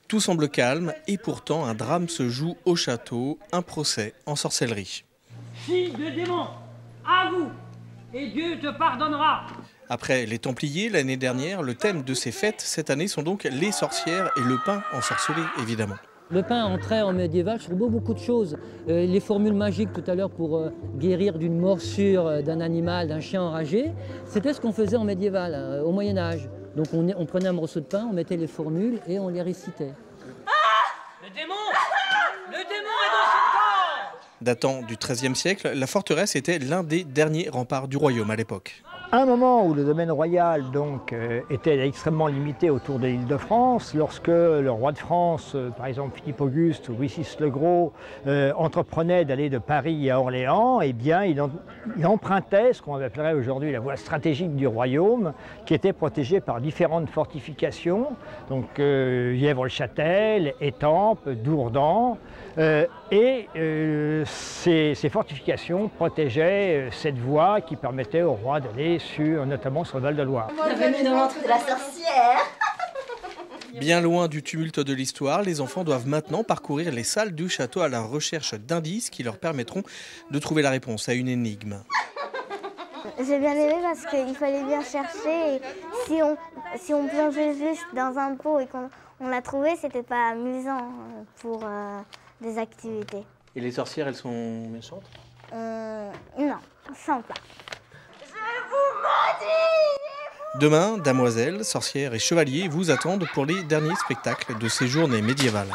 Tout semble calme et pourtant un drame se joue au château, un procès en sorcellerie. Fille de démon, à vous, et Dieu te pardonnera. Après les Templiers l'année dernière, le thème de ces fêtes cette année sont donc les sorcières et le pain ensorcelé évidemment. Le pain entrait en médiéval sur beaucoup de choses. Les formules magiques tout à l'heure pour guérir d'une morsure d'un animal, d'un chien enragé, c'était ce qu'on faisait en médiéval, au Moyen-Âge. Donc on prenait un morceau de pain, on mettait les formules et on les récitait. Le démon est dans son corps. Datant du XIIIe siècle, la forteresse était l'un des derniers remparts du royaume à l'époque. À un moment où le domaine royal était extrêmement limité autour de l'Île-de-France, lorsque le roi de France, par exemple Philippe Auguste ou Louis VI le Gros, entreprenait d'aller de Paris à Orléans, eh bien, il empruntait ce qu'on appellerait aujourd'hui la voie stratégique du royaume, qui était protégée par différentes fortifications, donc Yèvre-le-Châtel, Étampes, Dourdan, ces fortifications protégeaient cette voie qui permettait au roi d'aller notamment sur le Val-de-Loire. Bienvenue dans l'entrée de la sorcière. Bien loin du tumulte de l'histoire, les enfants doivent maintenant parcourir les salles du château à la recherche d'indices qui leur permettront de trouver la réponse à une énigme. J'ai bien aimé parce qu'il fallait bien chercher et si on plongeait juste dans un pot et qu'on l'a trouvé, c'était pas amusant pour des activités. Et les sorcières, elles sont méchantes ? Non, sympa. Demain, damoiselles, sorcières et chevaliers vous attendent pour les derniers spectacles de ces journées médiévales.